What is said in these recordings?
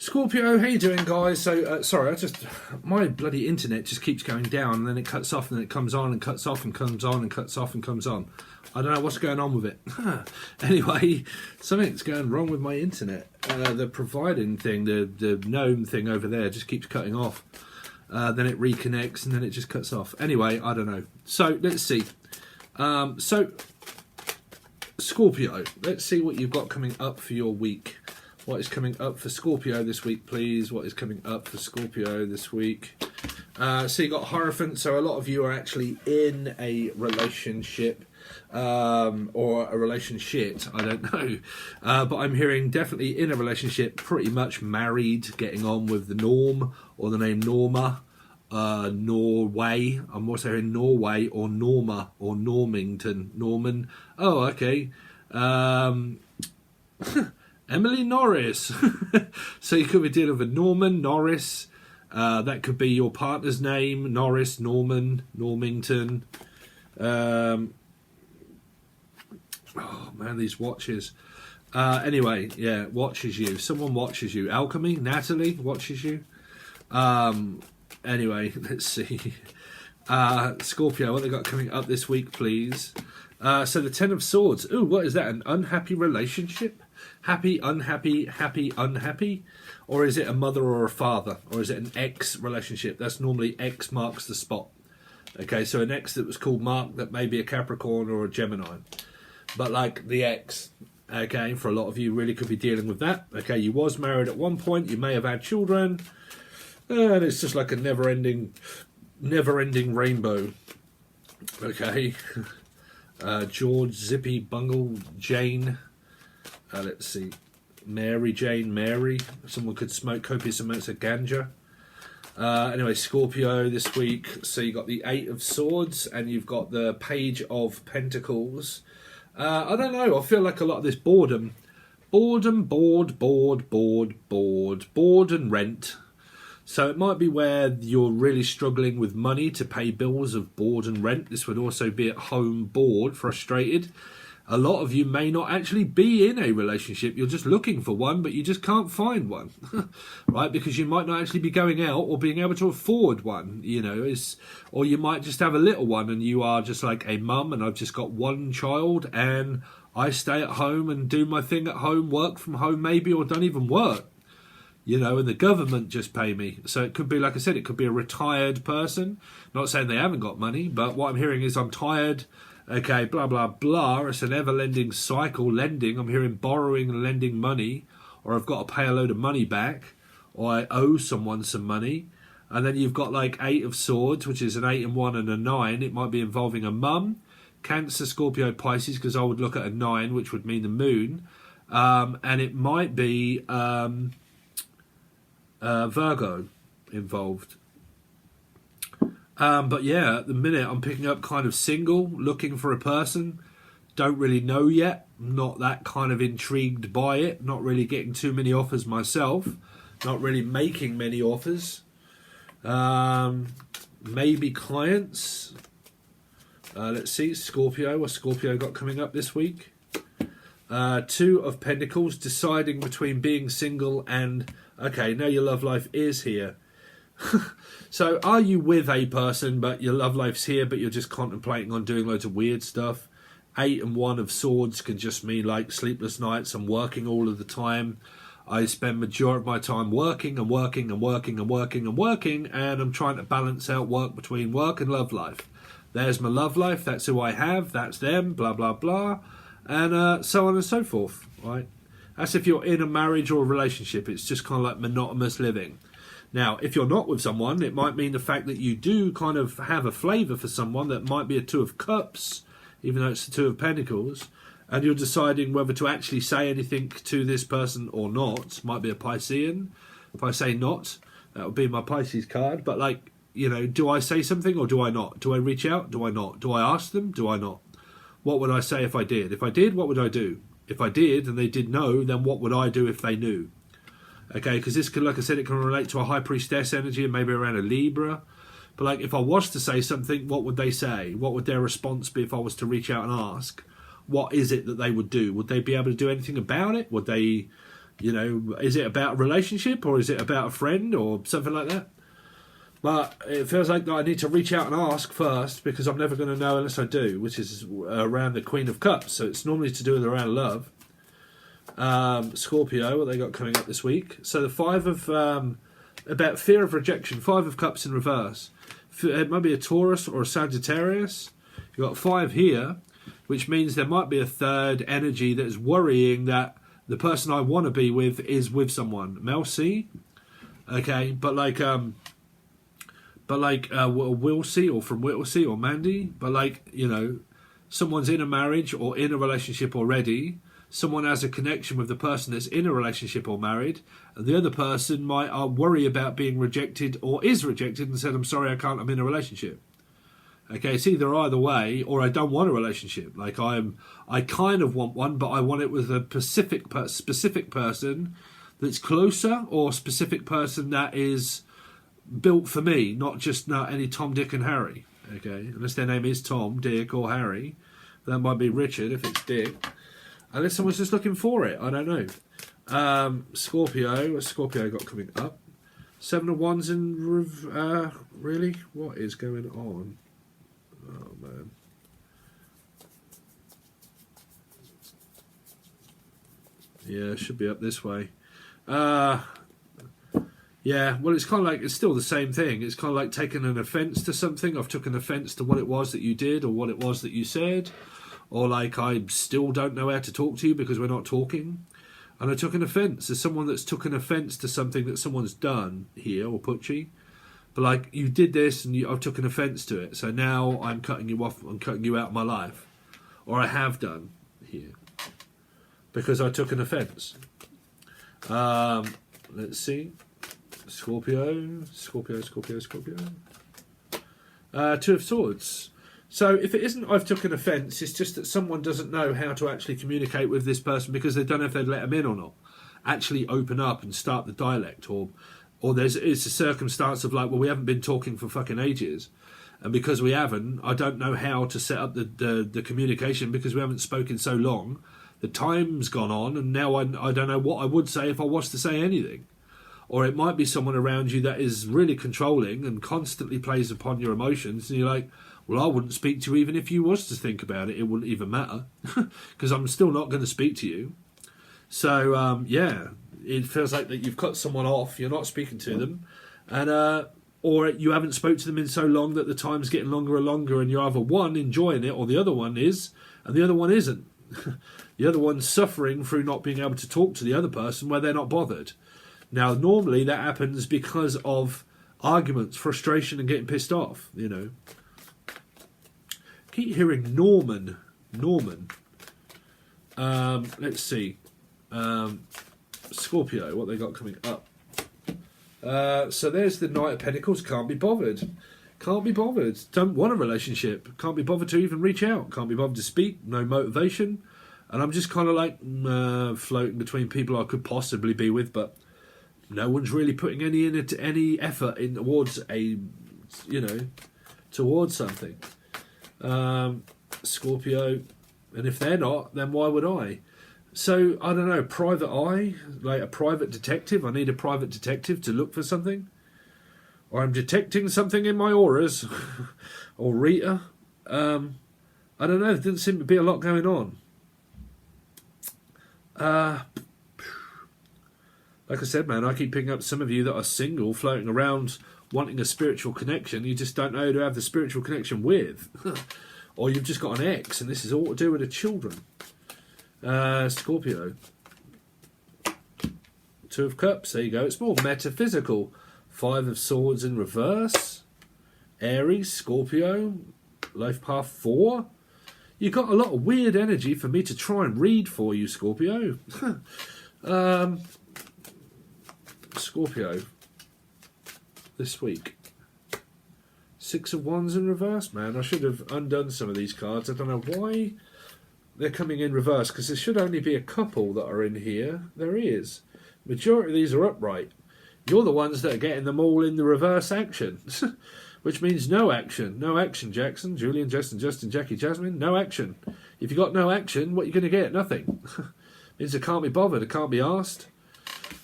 Scorpio, how you doing, guys? So, sorry, my bloody internet just keeps going down, and then it cuts off, and then it comes on, and cuts off, and comes on, and cuts off, and comes on. I don't know what's going on with it. Anyway, something's going wrong with my internet. The providing thing, the gnome thing over there just keeps cutting off. Then it reconnects, and then it just cuts off. Anyway, I don't know. So, let's see. Scorpio, let's see what you've got coming up for your week. What is coming up for Scorpio this week, please? What is coming up for Scorpio this week? So you got Hierophant. So a lot of you are actually in a relationship or a relationship. I don't know. But I'm hearing definitely in a relationship, pretty much married, getting on with the norm or the name Norma. Norway. I'm also hearing Norway or Norma or Normington. Norman. Oh, okay. Emily Norris. So you could be dealing with Norman, Norris. That could be your partner's name. Norris, Norman, Normington. Oh man, these watches. Anyway, yeah, watches you. Someone watches you. Alchemy, Natalie watches you. Anyway, let's see. Scorpio, what they got coming up this week, please? So the Ten of Swords. Ooh, what is that? An unhappy relationship? Happy, unhappy, happy, unhappy? Or is it a mother or a father? Or is it an ex relationship? That's normally X marks the spot. Okay, so an ex that was called Mark, that may be a Capricorn or a Gemini. But like the ex, okay, for a lot of you really could be dealing with that. Okay, you was married at one point, you may have had children, and it's just like a never-ending rainbow. Okay. George, Zippy, Bungle, Jane. Let's see. Mary, Jane, Mary. Someone could smoke copious amounts of ganja. Anyway, Scorpio this week. So you got the Eight of Swords and you've got the Page of Pentacles. I don't know. I feel like a lot of this boredom. Bored and rent. So it might be where you're really struggling with money to pay bills of board and rent. This would also be at home, bored, frustrated. A lot of you may not actually be in a relationship. You're just looking for one, but you just can't find one, right? Because you might not actually be going out or being able to afford one, you know. Or you might just have a little one and you are just like a mum and I've just got one child and I stay at home and do my thing at home, work from home maybe, or don't even work. You know, and the government just pay me. So it could be, like I said, it could be a retired person. Not saying they haven't got money, but what I'm hearing is I'm tired. Okay, blah, blah, blah. It's an ever-lending cycle, lending. I'm hearing borrowing and lending money. Or I've got to pay a load of money back. Or I owe someone some money. And then you've got like Eight of Swords, which is an 8 and 1 and a 9. It might be involving a mum. Cancer, Scorpio, Pisces, because I would look at a 9, which would mean the moon. And it might be... Virgo involved. But yeah, at the minute I'm picking up kind of single, looking for a person. Don't really know yet. Not that kind of intrigued by it. Not really getting too many offers myself. Not really making many offers. Maybe clients. Let's see, Scorpio. What Scorpio got coming up this week? Two of Pentacles, deciding between being single and... Okay, now your love life is here. So are you with a person, but your love life's here, but you're just contemplating on doing loads of weird stuff? 8 and 1 of Swords can just mean like sleepless nights. I'm working all of the time. I spend majority of my time working and working and working and working and working, and I'm trying to balance out work between work and love life. There's my love life. That's who I have. That's them. Blah, blah, blah. And so on and so forth, right? That's if you're in a marriage or a relationship. It's just kind of like monotonous living. Now, if you're not with someone, it might mean the fact that you do kind of have a flavour for someone that might be a Two of Cups, even though it's the Two of Pentacles, and you're deciding whether to actually say anything to this person or not. Might be a Piscean. If I say not, that would be my Pisces card. But like, you know, do I say something or do I not? Do I reach out? Do I not? Do I ask them? Do I not? What would I say if I did? If I did, what would I do? If I did and they did know, then what would I do if they knew? Okay, because this can, like I said, it can relate to a High Priestess energy and maybe around a Libra. But like, if I was to say something, what would they say? What would their response be if I was to reach out and ask? What is it that they would do? Would they be able to do anything about it? Would they You know, is it about a relationship or is it about a friend or something like that? But it feels like I need to reach out and ask first, because I'm never going to know unless I do, which is around the Queen of Cups. So it's normally to do with around love. Scorpio, what they got coming up this week. So the five of, about fear of rejection, 5 of Cups in reverse. It might be a Taurus or a Sagittarius. You've got 5 here, which means there might be a third energy that is worrying that the person I want to be with is with someone. Mel C. Okay, but like Wilsey or from Whittlesey or Mandy, but like, you know, someone's in a marriage or in a relationship already, someone has a connection with the person that's in a relationship or married, and the other person might worry about being rejected or is rejected and said, I'm sorry, I can't, I'm in a relationship. Okay, it's either way, or I don't want a relationship. Like I kind of want one, but I want it with a specific person that's closer, or specific person that is built for me, not just any Tom, Dick and Harry. Okay, unless their name is Tom, Dick or Harry. That might be Richard if it's Dick. Unless someone's just looking for it, I don't know. Scorpio, what's Scorpio got coming up? 7 of Wands in really? What is going on? Oh man. Yeah, it should be up this way. Yeah, well, it's kind of like, it's still the same thing. It's kind of like taking an offence to something. I've taken offence to what it was that you did or what it was that you said. Or like, I still don't know how to talk to you because we're not talking. And I took an offence. There's someone that's took an offence to something that someone's done here, or Pucci. But like, you did this and I took an offence to it. So now I'm cutting you off, I'm cutting you out of my life. Or I have done here. Because I took an offence. Let's see. Scorpio. 2 of Swords. So if it isn't I've took an offence, it's just that someone doesn't know how to actually communicate with this person because they don't know if they'd let them in or not. Actually open up and start the dialect, or it's a circumstance of like, well, we haven't been talking for fucking ages, and because we haven't, I don't know how to set up the communication because we haven't spoken so long. The time's gone on, and now I don't know what I would say if I was to say anything. Or it might be someone around you that is really controlling and constantly plays upon your emotions, and you're like, well, I wouldn't speak to you even if you was to think about it. It wouldn't even matter because I'm still not going to speak to you. So, yeah, it feels like that you've cut someone off, you're not speaking to them, and or you haven't spoke to them in so long that the time's getting longer and longer, and you're either one enjoying it or the other one is, and the other one isn't. The other one's suffering through not being able to talk to the other person where they're not bothered. Now, normally that happens because of arguments, frustration, and getting pissed off, you know. Keep hearing Norman. Let's see. Scorpio, what they got coming up. So there's the Knight of Pentacles. Can't be bothered. Don't want a relationship. Can't be bothered to even reach out. Can't be bothered to speak. No motivation. And I'm just kind of like floating between people I could possibly be with, but no one's really putting any effort in towards towards something. Scorpio, and if they're not, then why would I? So I don't know. Private eye, like a private detective. I need a private detective to look for something, or I'm detecting something in my auras, or Rita. I don't know. There didn't seem to be a lot going on. Like I said, man, I keep picking up some of you that are single, floating around, wanting a spiritual connection. You just don't know who to have the spiritual connection with. Or you've just got an ex, and this is all to do with the children. Scorpio. 2 of Cups, there you go. It's more metaphysical. 5 of Swords in reverse. Aries, Scorpio. Life path 4. You've got a lot of weird energy for me to try and read for you, Scorpio. Scorpio. This week. 6 of Wands in reverse, man. I should have undone some of these cards. I don't know why they're coming in reverse, because there should only be a couple that are in here. There is. Majority of these are upright. You're the ones that are getting them all in the reverse action. Which means no action. No action, Jackson. Julian, Justin, Jackie, Jasmine. No action. If you got no action, what are you going to get? Nothing. Means I can't be bothered. I can't be asked.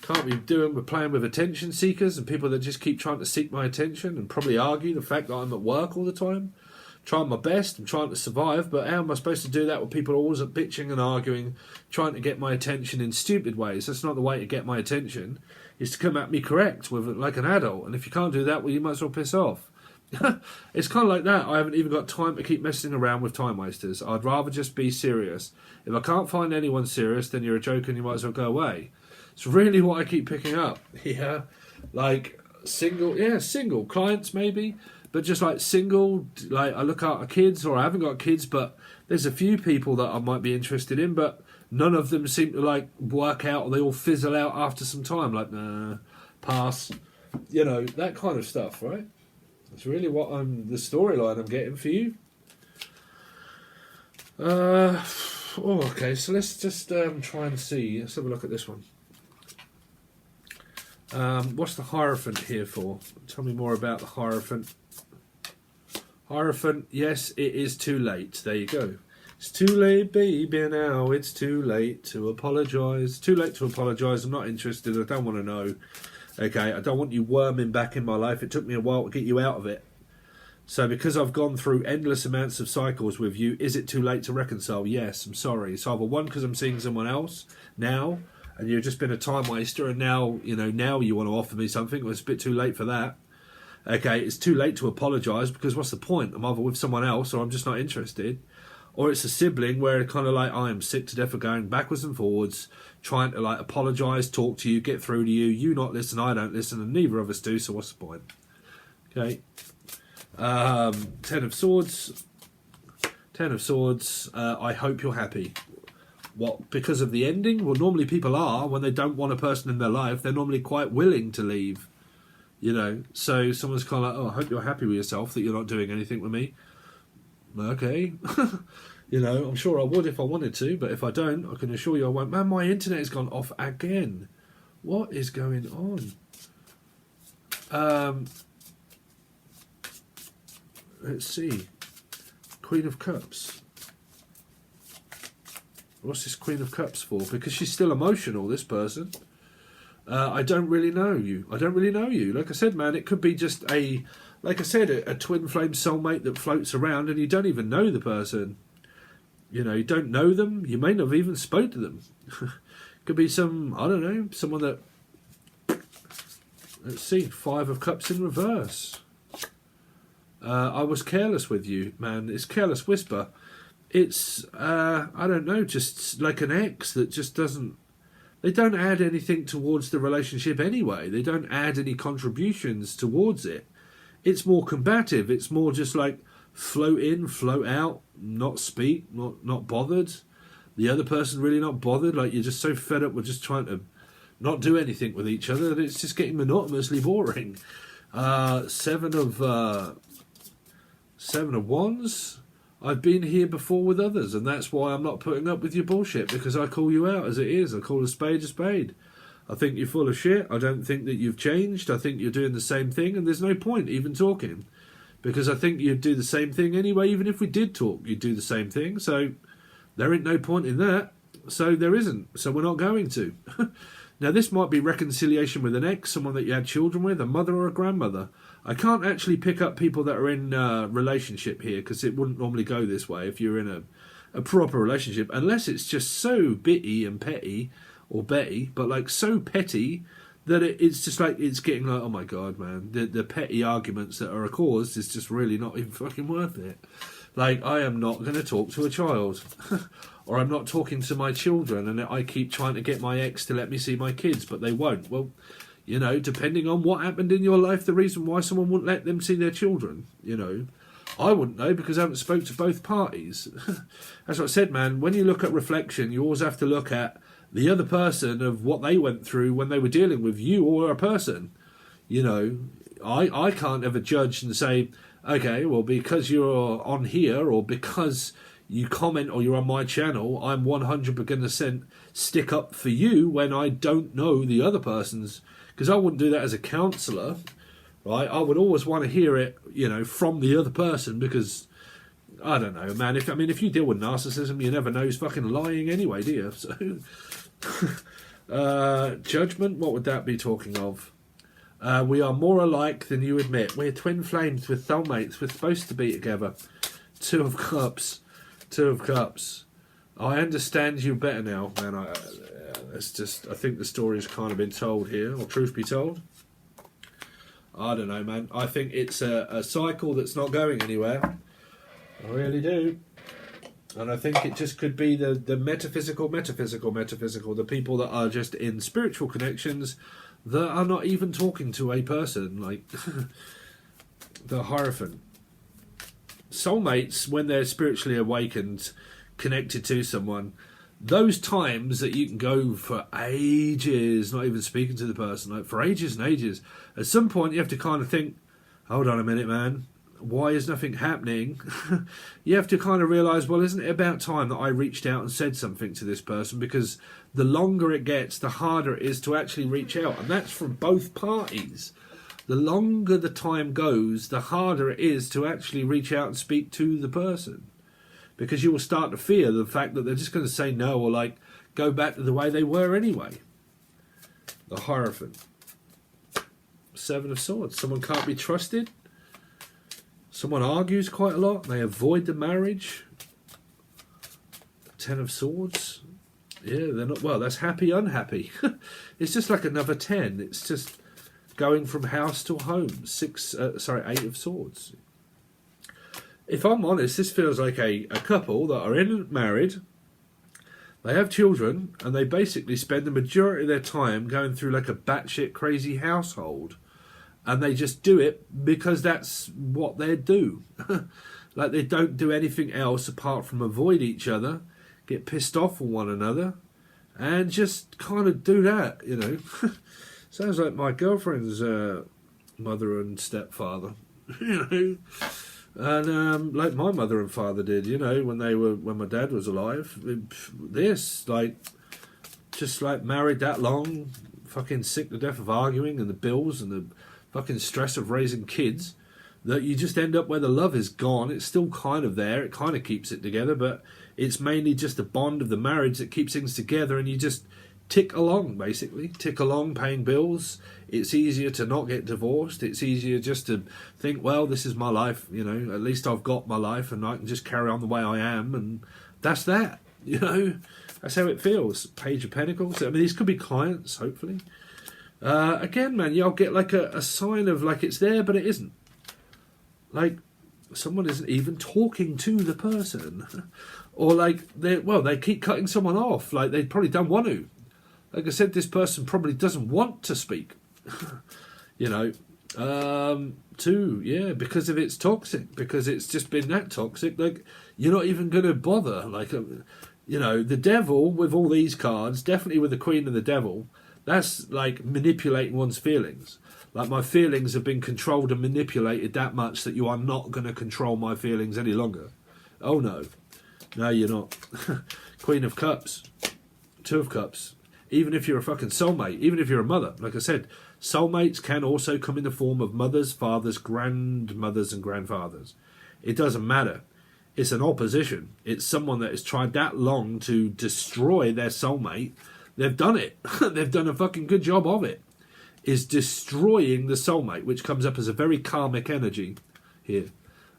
Can't be playing with attention seekers and people that just keep trying to seek my attention and probably argue the fact that I'm at work all the time. Trying my best, I'm trying to survive, but how am I supposed to do that with people always bitching and arguing, trying to get my attention in stupid ways? That's not the way to get my attention, is to come at me correct, with like an adult. And if you can't do that, well, you might as well piss off. It's kind of like that. I haven't even got time to keep messing around with time wasters. I'd rather just be serious. If I can't find anyone serious, then you're a joke and you might as well go away. It's really what I keep picking up. Yeah, like single clients maybe. But just like single, like I look after kids, or I haven't got kids, but there's a few people that I might be interested in, but none of them seem to like work out, or they all fizzle out after some time. Like, nah, pass. You know, that kind of stuff, right? That's really what the storyline I'm getting for you. Okay, so let's just try and see. Let's have a look at this one. What's the Hierophant here for? Tell me more about the Hierophant. Hierophant, yes, it is too late. There you go. It's too late, baby, now. It's too late to apologise. Too late to apologise. I'm not interested. I don't want to know. Okay, I don't want you worming back in my life. It took me a while to get you out of it. So because I've gone through endless amounts of cycles with you, is it too late to reconcile? Yes, I'm sorry. It's either one, because I'm seeing someone else now, and you've just been a time waster, and now you want to offer me something. Well, it's a bit too late for that. Okay, it's too late to apologise, because what's the point? I'm either with someone else or I'm just not interested. Or it's a sibling where it's kind of like, I am sick to death of going backwards and forwards, trying to like apologise, talk to you, get through to you. You not listen, I don't listen, and neither of us do, so what's the point? Okay. Ten of Swords. I hope you're happy. What? Because of the ending? Well, normally people are. When they don't want a person in their life, they're normally quite willing to leave. You know, so someone's kind of like, oh, I hope you're happy with yourself that you're not doing anything with me. Okay. You know, I'm sure I would if I wanted to, but if I don't, I can assure you I won't. Man, my internet has gone off again. What is going on? Let's see. Queen of Cups. What's this Queen of Cups for? Because she's still emotional, this person. I don't really know you. Like I said, man, it could be just a twin flame soulmate that floats around and you don't even know the person. You know, you don't know them. You may not have even spoke to them. Could be someone that... Let's see, 5 of Cups in reverse. I was careless with you, man. It's Careless Whisper. It's, I don't know, just like an ex that just doesn't... They don't add anything towards the relationship anyway. They don't add any contributions towards it. It's more combative. It's more just like float in, float out, not speak, not bothered. The other person really not bothered. Like you're just so fed up with just trying to not do anything with each other that it's just getting monotonously boring. Seven of Wands. I've been here before with others, and that's why I'm not putting up with your bullshit, because I call you out as it is. I call a spade a spade. I think you're full of shit. I don't think that you've changed. I think you're doing the same thing, and there's no point even talking, because I think you'd do the same thing anyway. Even if we did talk, you'd do the same thing. So there ain't no point in that. So there isn't. So we're not going to. Now, this might be reconciliation with an ex, someone that you had children with, a mother or a grandmother. I can't actually pick up people that are in a relationship here, because it wouldn't normally go this way if you're in a proper relationship, unless it's just so bitty and petty, or Betty, but like so petty that it's just like, it's getting like, oh my God, man, the petty arguments that are caused is just really not even fucking worth it. Like, I am not going to talk to a child. Or I'm not talking to my children, and I keep trying to get my ex to let me see my kids, but they won't. Well, you know, depending on what happened in your life, the reason why someone wouldn't let them see their children, you know. I wouldn't know, because I haven't spoke to both parties. That's what I said, man. When you look at reflection, you always have to look at the other person, of what they went through when they were dealing with you or a person. You know, I can't ever judge and say, okay, well, because you're on here, or because you comment or you're on my channel, I'm 100% stick up for you when I don't know the other person's. Because I wouldn't do that as a counsellor, right? I would always want to hear it, you know, from the other person, because, I don't know, man. If you deal with narcissism, you never know who's fucking lying anyway, do you? So, Judgment, what would that be talking of? We are more alike than you admit. We're twin flames, we're soulmates, we're supposed to be together. Two of Cups. Two of Cups. I understand you better now, man. It's just, I think the story's kind of been told here, or truth be told. I don't know, man. I think it's a cycle that's not going anywhere. I really do. And I think it just could be the metaphysical. The people that are just in spiritual connections that are not even talking to a person. Like, the Hierophant. Soulmates, when they're spiritually awakened, connected to someone, those times that you can go for ages not even speaking to the person, like for ages and ages, at some point you have to kind of think, hold on a minute, man, why is nothing happening? You have to kind of realise, well, isn't it about time that I reached out and said something to this person? Because the longer it gets, the harder it is to actually reach out, and that's from both parties. The longer the time goes, the harder it is to actually reach out and speak to the person. Because you will start to fear the fact that they're just going to say no, or like go back to the way they were anyway. The Hierophant. Seven of Swords. Someone can't be trusted. Someone argues quite a lot. They avoid the marriage. Ten of Swords. Yeah, they're not, well, that's happy, unhappy. It's just like another 10. It's just going from house to home. Eight of Swords. If I'm honest, this feels like a couple that are married, they have children, and they basically spend the majority of their time going through like a batshit crazy household, and they just do it because that's what they do. Like, they don't do anything else apart from avoid each other, get pissed off on one another, and just kind of do that, you know. Sounds like my girlfriend's mother and stepfather, you know. And like my mother and father did, you know, when my dad was alive. This, like, just like married that long, fucking sick to death of arguing and the bills and the fucking stress of raising kids, that you just end up where the love is gone. It's still kind of there, it kind of keeps it together, but it's mainly just the bond of the marriage that keeps things together, and you just tick along, basically. Tick along, paying bills. It's easier to not get divorced. It's easier just to think, well, this is my life, you know, at least I've got my life and I can just carry on the way I am, and that's that, you know. That's how it feels. Page of Pentacles. I mean, these could be clients, hopefully. Again, man, you'll get like a sign of like it's there, but it isn't. Like, someone isn't even talking to the person. Or like, they keep cutting someone off. Like, they probably don't want to. Like I said, this person probably doesn't want to speak. You know. Two, yeah, because if it's toxic, because it's just been that toxic, like, you're not even going to bother. Like, you know, the Devil with all these cards, definitely with the Queen and the Devil, that's like manipulating one's feelings. Like, my feelings have been controlled and manipulated that much that you are not going to control my feelings any longer. Oh no. No, you're not. Queen of Cups. Two of Cups. Even if you're a fucking soulmate, even if you're a mother, like I said, soulmates can also come in the form of mothers, fathers, grandmothers and grandfathers. It doesn't matter. It's an opposition. It's someone that has tried that long to destroy their soulmate. They've done it. They've done a fucking good job of it. Is destroying the soulmate, which comes up as a very karmic energy here.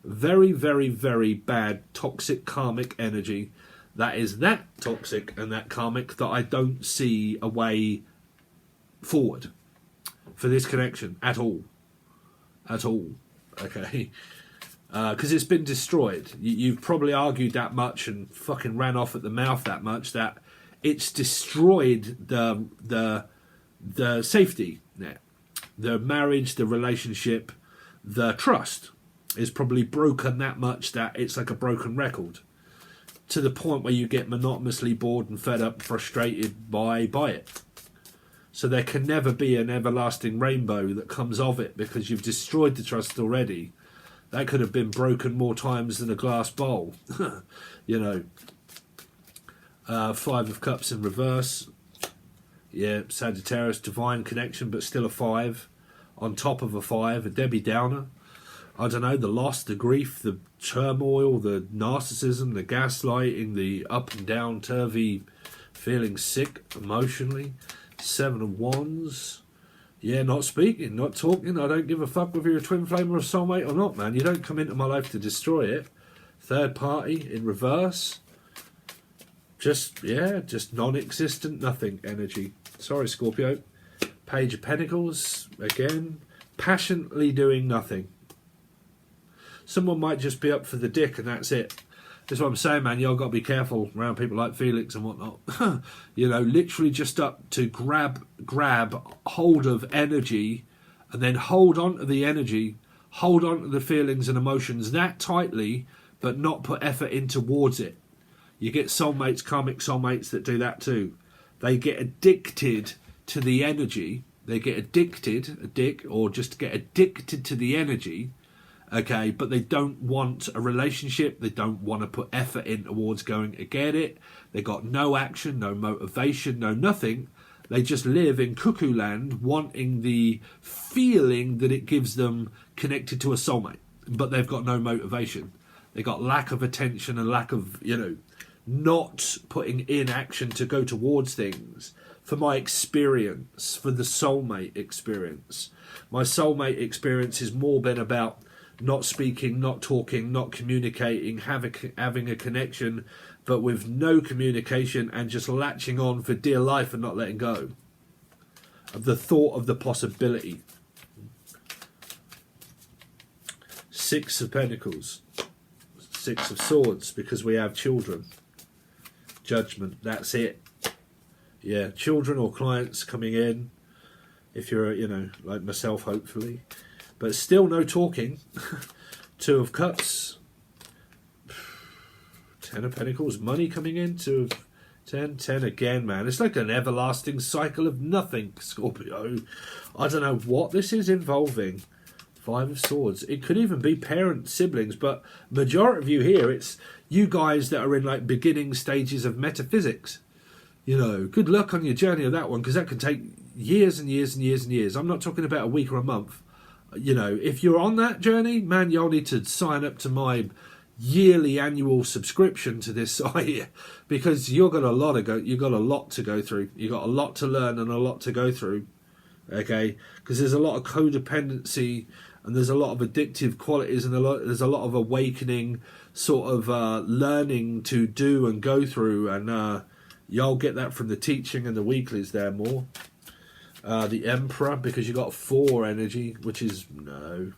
Very, very, very bad, toxic karmic energy. That is that toxic and that karmic that I don't see a way forward for this connection at all. At all. Okay. Because it's been destroyed. You've probably argued that much and fucking ran off at the mouth that much that it's destroyed the safety net. The marriage, the relationship, the trust is probably broken that much that it's like a broken record. To the point where you get monotonously bored and fed up, frustrated by it. So there can never be an everlasting rainbow that comes of it because you've destroyed the trust already. That could have been broken more times than a glass bowl. You know. Five of Cups in reverse. Yeah, Sagittarius, divine connection, but still a 5. On top of a 5, a Debbie Downer. I don't know, the loss, the grief, the turmoil, the narcissism, the gaslighting, the up and down, turvy feeling sick emotionally. 7 of Wands. Yeah, not speaking, not talking. I don't give a fuck whether you're a twin flame or a soulmate or not, man. You don't come into my life to destroy it. Third party in reverse. Just non-existent, nothing energy. Sorry, Scorpio. Page of Pentacles, again. Passionately doing nothing. Someone might just be up for the dick and that's it. That's what I'm saying, man. Y'all got to be careful around people like Felix and whatnot. You know, literally just up to grab hold of energy and then hold on to the energy, hold on to the feelings and emotions that tightly, but not put effort in towards it. You get soulmates, karmic soulmates that do that too. They get addicted to the energy. They get addicted to the energy. Okay, but they don't want a relationship. They don't want to put effort in towards going to get it. They got no action, no motivation, no nothing. They just live in cuckoo land, wanting the feeling that it gives them connected to a soulmate. But they've got no motivation. They got lack of attention and lack of, not putting in action to go towards things. For my experience, for the soulmate experience. My soulmate experience has more been about not speaking, not talking, not communicating, having a connection, but with no communication and just latching on for dear life and not letting go of the thought of the possibility. 6 of Pentacles, 6 of Swords, because we have children. Judgment, that's it. Yeah, children or clients coming in, if you're, like myself, hopefully. But still no talking. 2 of Cups. 10 of Pentacles. Money coming in. 2 of 10. 10 again, man. It's like an everlasting cycle of nothing, Scorpio. I don't know what this is involving. 5 of Swords. It could even be parents, siblings. But majority of you here, it's you guys that are in like beginning stages of metaphysics. Good luck on your journey of that one. Because that can take years and years and years and years. I'm not talking about a week or a month. If you're on that journey, man, you'll need to sign up to my yearly annual subscription to this site because you've got a lot to go through. You've got a lot to learn and a lot to go through. Okay, because there's a lot of codependency and there's a lot of addictive qualities and there's a lot of awakening sort of learning to do and go through, and you'll get that from the teaching and the weeklies there more. The Emperor, because you got 4 energy, which is no.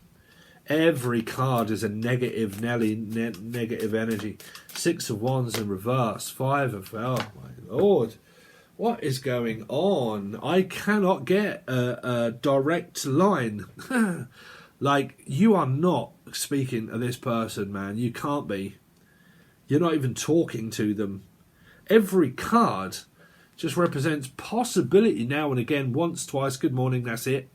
Every card is a negative negative energy. 6 of Wands in reverse. 5 of, oh my lord, what is going on? I cannot get a direct line. Like, you are not speaking to this person, man. You can't be. You're not even talking to them. Every card just represents possibility now and again, once, twice, good morning, that's it.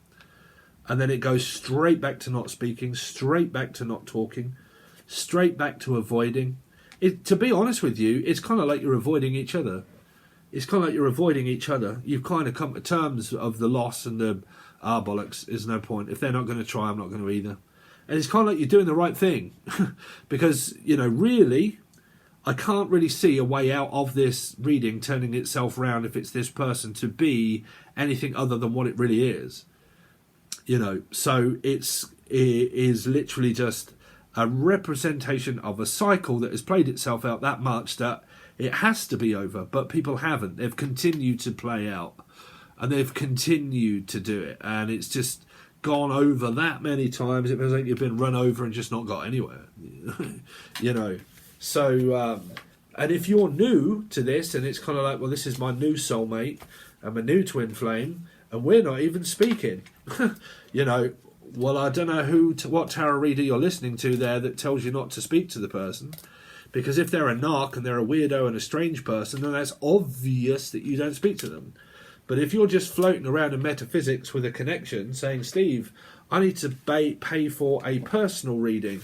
And then it goes straight back to not speaking, straight back to not talking, straight back to avoiding. To be honest with you, it's kind of like you're avoiding each other. It's kind of like you're avoiding each other. You've kind of come to terms of the loss and the, bollocks, there's no point. If they're not going to try, I'm not going to either. And it's kind of like you're doing the right thing. Because, really, I can't really see a way out of this reading turning itself around if it's this person to be anything other than what it really is. So it is literally just a representation of a cycle that has played itself out that much that it has to be over, but people haven't. They've continued to play out and they've continued to do it, and it's just gone over that many times. It feels like you've been run over and just not got anywhere. So, and if you're new to this, and it's kind of like, well, this is my new soulmate and my new twin flame, and we're not even speaking, well, I don't know what tarot reader you're listening to there that tells you not to speak to the person, because if they're a narc and they're a weirdo and a strange person, then that's obvious that you don't speak to them. But if you're just floating around in metaphysics with a connection, saying, Steve, I need to pay for a personal reading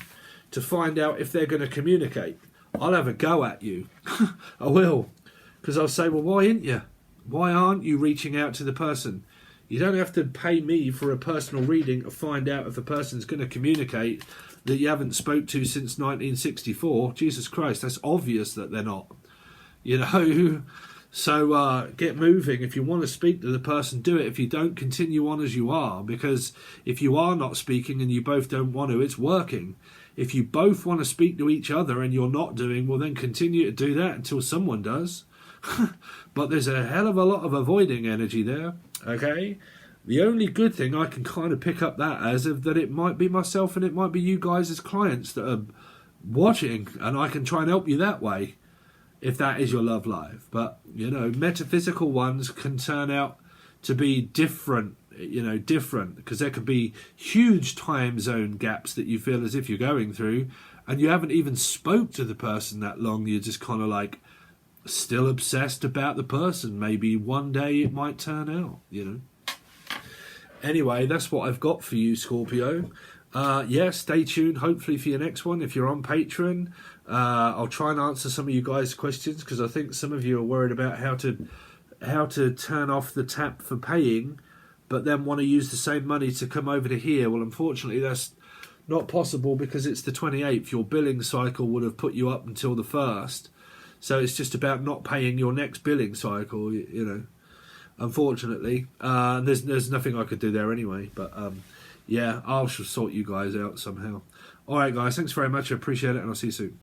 to find out if they're going to communicate, I'll have a go at you. I will. Because I'll say, well, why ain't you? Why aren't you reaching out to the person? You don't have to pay me for a personal reading to find out if the person's going to communicate that you haven't spoke to since 1964. Jesus Christ, that's obvious that they're not. So get moving. If you want to speak to the person, do it. If you don't, continue on as you are, because if you are not speaking and you both don't want to, it's working. If you both want to speak to each other and you're not doing, well, then continue to do that until someone does. But there's a hell of a lot of avoiding energy there, okay? The only good thing I can kind of pick up that as is that it might be myself and it might be you guys as clients that are watching, and I can try and help you that way, if that is your love life. But, you know, metaphysical ones can turn out to be different, because there could be huge time zone gaps that you feel as if you're going through, and you haven't even spoke to the person that long. You're just kind of like still obsessed about the person. Maybe one day it might turn out, Anyway, that's what I've got for you, Scorpio. Stay tuned, hopefully, for your next one. If you're on Patreon, I'll try and answer some of you guys' questions, because I think some of you are worried about how to turn off the tap for paying, but then want to use the same money to come over to here. Well, unfortunately, that's not possible because it's the 28th. Your billing cycle would have put you up until the 1st. So it's just about not paying your next billing cycle, Unfortunately, there's nothing I could do there anyway. But I'll sort you guys out somehow. All right, guys, thanks very much. I appreciate it, and I'll see you soon.